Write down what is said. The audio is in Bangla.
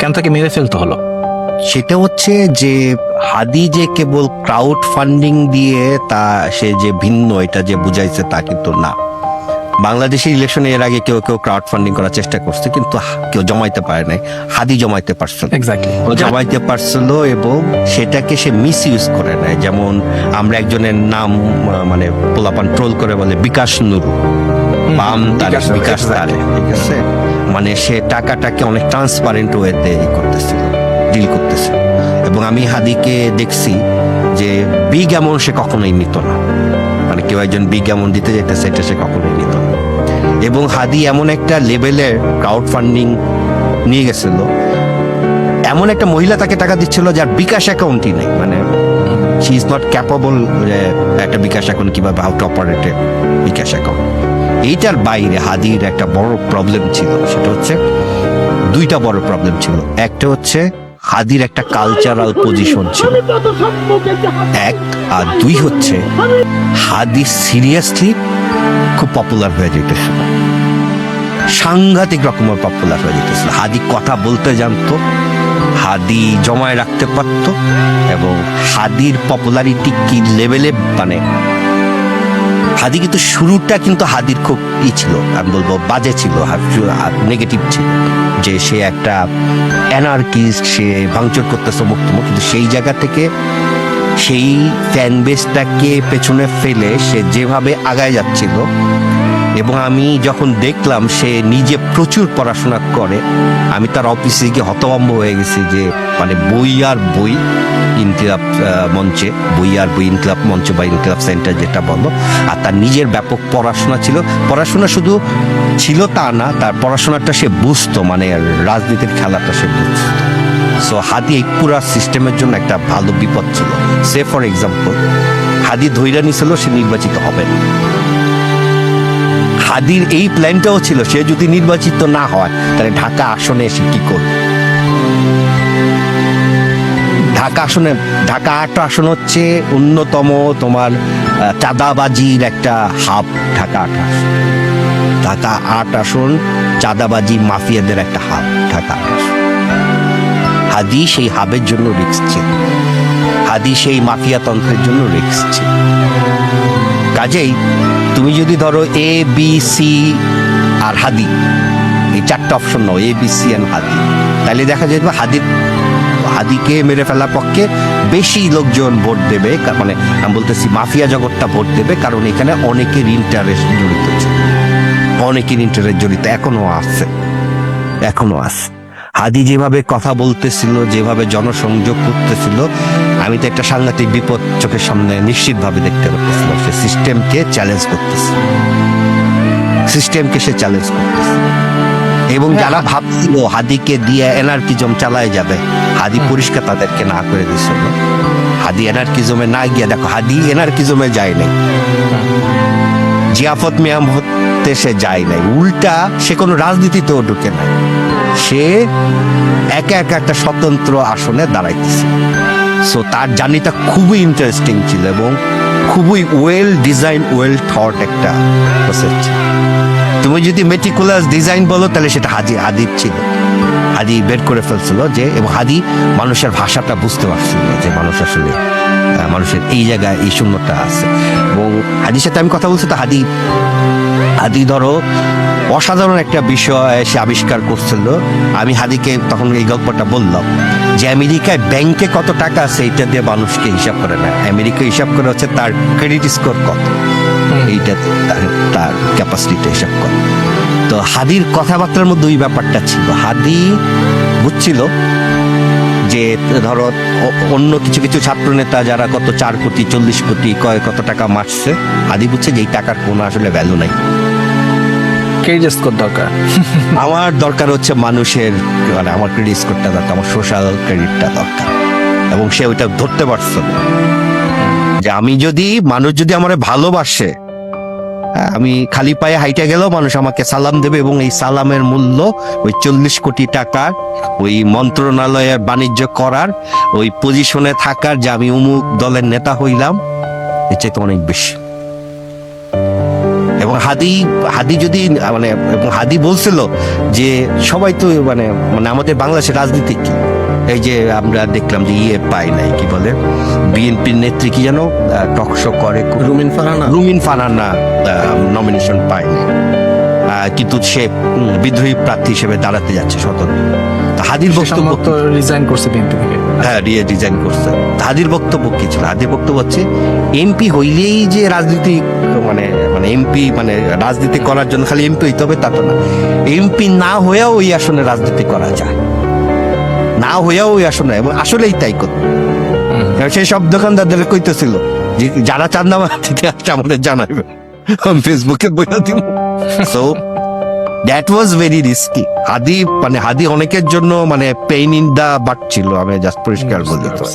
কেন তাকে মেরে ফেলতে হলো? সেটা হচ্ছে যে হাদি যে কেবল ক্রাউড ফান্ডিং দিয়ে তা সে যে ভিন্ন এটা যে বুঝাইছে তা কিন্তু না। বাংলাদেশের ইলেকশনে এর আগে কেউ কেউ ক্রাউড ফান্ডিং করার চেষ্টা করছে, কিন্তু কেউ জমাইতে পারে নাই। হাদি জমাইতে পারছিল, এক্স্যাক্টলি জমাইতে পারছিল, এবং সেটাকে সে মিস ইউজ করে নেয়। যেমন আমরা একজনের নাম মানে পোলাপান ট্রোল করে বলে বিকাশ নুরু, বাম তারেক, বিকাশ তারেক, ঠিক আছে? মানে সে টাকাটাকে অনেক ট্রান্সপারেন্ট ওয়েতে করতেছিল, ডিল করতেছে। এবং আমি হাদিকে দেখছি যে বিগ অ্যামাউন্ট সে কখনোই নিত না, মানে কেউ একজন বিগ অ্যামাউন্ট দিতে যেতেছে এটা সে কখনোই নিত না। এবং হাদি এমন একটা লেভেলের ক্রাউড ফান্ডিং নিয়ে গেছিল, এমন একটা মহিলা তাকে টাকা দিচ্ছিল যার বিকাশ অ্যাকাউন্টই নেই, মানে শি ইজ নট ক্যাপেবল একটা বিকাশ অ্যাকাউন্ট কিভাবে how to operate a bKash account. এইটার বাইরে হাদির একটা বড় প্রবলেম ছিল, সেটা হচ্ছে দুইটা বড় প্রবলেম ছিল। একটা হচ্ছে হাদির একটা কালচারাল পজিশন ছিল এক, আর দুই হচ্ছে হাদি সিরিয়াসলি খুব পপুলার হয়ে যেতেছিল, সাংঘাতিক রকমের পপুলার হয়ে যেতেছিল। হাদি কথা বলতে জানতো, হাদি জমায় রাখতে পারত, এবং হাদির পপুলারিটি কি লেভেলে, মানে হাদি কিন্তু শুরুটা কিন্তু হাদির খুব ছিল, আমি বলবো বাজে ছিল, নেগেটিভ ছিল, যে সে একটা অ্যানার্কিস্ট, সে ভাঙচুর করতেছে মুক্ত, কিন্তু সেই জায়গা থেকে সেই ফ্যান বেসটাকে পেছনে ফেলে সে যেভাবে আগায় যাচ্ছিল, এবং আমি যখন দেখলাম সে নিজে প্রচুর পড়াশোনা করে, আমি তার অফিসে গিয়ে হতভম্ব হয়ে গেছি যে মানে বই আর বই, ইনকিলাব মঞ্চে বই আর বই, ইনকিলাব মঞ্চ বা ইনকিলাব সেন্টার যেটা বলো, আর তার নিজের ব্যাপক পড়াশোনা ছিল। পড়াশোনা শুধু ছিল তা না, তার পড়াশোনাটা সে বুঝতো, মানে রাজনীতির খেলাটা সে বুঝতো। সো হাদি এই পুরা সিস্টেমের জন্য একটা ভালো বিপদ ছিল। সে ফর এক্সাম্পল হাদি ধৈর্য নিছিল সে নির্বাচিত হবে না, হাদির এই প্ল্যানটাও ছিল সে যদি নির্বাচিত না হয় তাহলে ঢাকা আসনে এসে কি করবে। ঢাকা ৮ আসন হচ্ছে অন্যতম তোমার চাঁদাবাজির একটা হাব। ঢাকা ৮ আসন চাঁদাবাজি মাফিয়াদের একটা হাব ঢাকা ৮ আসন। হাদি সেই হাবের জন্য রিস্ক ছিল, হাদি সেই মাফিয়া তন্ত্রের জন্য রিস্ক ছিল। কাজেই তুমি যদি ধরো এ বি সি আর হাদি, এই 4টা অপশন নাও, A B C and Hadi, তাহলে দেখা যাবে হাদিকে মেরে ফেলার পক্ষে বেশি লোকজন ভোট দেবে, মানে আমি বলতেছি মাফিয়া জগৎটা ভোট দেবে, কারণ এখানে অনেকের ইন্টারেস্ট জড়িত ছিল, অনেকের ইন্টারেস্ট জড়িত এখনো আছে। হাদি যেভাবে কথা বলতেছিল, যেভাবে জনসংযোগ করতেছিল, আমি তো একটা সাংঘাতিক বিপদ চোখের সামনে নিশ্চিতভাবে দেখতে পাচ্ছিলাম। সে সিস্টেমকে চ্যালেঞ্জ করতেছে, এবং যারা ভাবছিল হাদিকে দিয়ে এনার্কিজম চালায় যাবে, হাদি পরিষ্কার তাদেরকে না করে দিছিল। হাদি এনার্কিজমে না গিয়ে, দেখো হাদি এনার্কিজমে যায় নাই, জিয়াফত মিয়াম হতে সে যায় নাই, উল্টা সে কোনো রাজনীতিতেও ঢুকে নাই, সে একা একটা স্বতন্ত্র আসনে দাঁড়াইতেছে। সো তার জার্নিটা খুবই ইন্টারেস্টিং ছিল, এবং খুবই ওয়েল ডিজাইন, ওয়েল থট একটা প্রসেস। তুমি যদি মেটিকুলাস ডিজাইন বলো তাহলে সেটা হাদির ছিল। হাদি বের করে ফেলছিল যে, এবং হাদি মানুষের ভাষাটা বুঝতে পারছিল যে মানুষ আসলে মানুষের এই জায়গায় এই শূন্যটা আছে। এবং হাদির সাথে আমি কথা বলছি, তো হাদি ধরো অসাধারণ একটা বিষয় সে আবিষ্কার করছিল। আমি হাদিকে তখন এই গল্পটা বললাম যে আমেরিকায় ব্যাংকে কত টাকা আছে এটা দিয়ে মানুষকে হিসাব করে না, আমেরিকা হিসাব করে হচ্ছে তার ক্রেডিট স্কোর কত, এইটা তার ক্যাপাসিটিটা হিসাব করে। তো হাদির কথাবার্তার মধ্যে ওই ব্যাপারটা ছিল। হাদি বুঝছিল যে ধরো অন্য কিছু ছাত্র নেতা যারা কত 4 কোটি 40 কোটি কত টাকা মারছে, হাদি বুঝছে যে এই টাকার কোনো আসলে ভ্যালু নাই। ক্রেডিট স্কোর দরকার, আমার দরকার হচ্ছে মানুষের, মানে আমার ক্রেডিট স্কোরটা দরকার, আমার সোশ্যাল ক্রেডিটটা দরকার। এবং সে ওইটা ধরতে পারছে যে মানুষ যদি আমার ভালোবাসে, আমি খালি পায়ে হাইটে গেলেও মানুষ আমাকে সালাম দেবে, এবং এই সালামের মূল্য ওই 40 কোটি টাকার, ওই মন্ত্রণালয়ের বাণিজ্য করার, ওই পজিশনে থাকার, যে আমি অমুক দলের নেতা হইলাম, এর চাইতে অনেক বেশি। এবং হাদি হাদি যদি মানে এবং হাদি বলছিল যে সবাই তো মানে মানে আমাদের বাংলাদেশের রাজনীতি কি, এই যে আমরা দেখলাম যে পাই নাই, কি বলে বিএনপির নেত্রী কি যেন টক শো করে, রুমিন ফারহানা নমিনেশন পায়নি, কিন্তু সে বিদ্রোহী প্রার্থী হিসেবে দাঁড়াতে যাচ্ছে স্বতন্ত্র। হাদির বক্তব্য রিজাইন করছে বিএনপি থেকে। হ্যাঁ, ডিজাইন করছে। হাদির বক্তব্য কি ছিল? হাদির বক্তব্য হচ্ছে এমপি হইলেই যে রাজনীতি মানে মানে এমপি মানে রাজনীতি করার জন্য খালি এমপি হইতে হবে তা তো না, এমপি না হয়েও ওই আসনে রাজনীতি করা যায়, না হয়েও ওই আসনে, এবং আসলেই তাই করতো। সেই সব দোকানদারদের কইতেছিল যে যারা চান্দা দিতে আসছে আমাদের জানাইবে, ফেসবুকে বইটা দিব। So that was very risky. Hadi মানে হাদি অনেকের জন্য মানে পেইন ইন দা বাট ছিল, আমি জাস্ট পরিষ্কার বলতে পারি।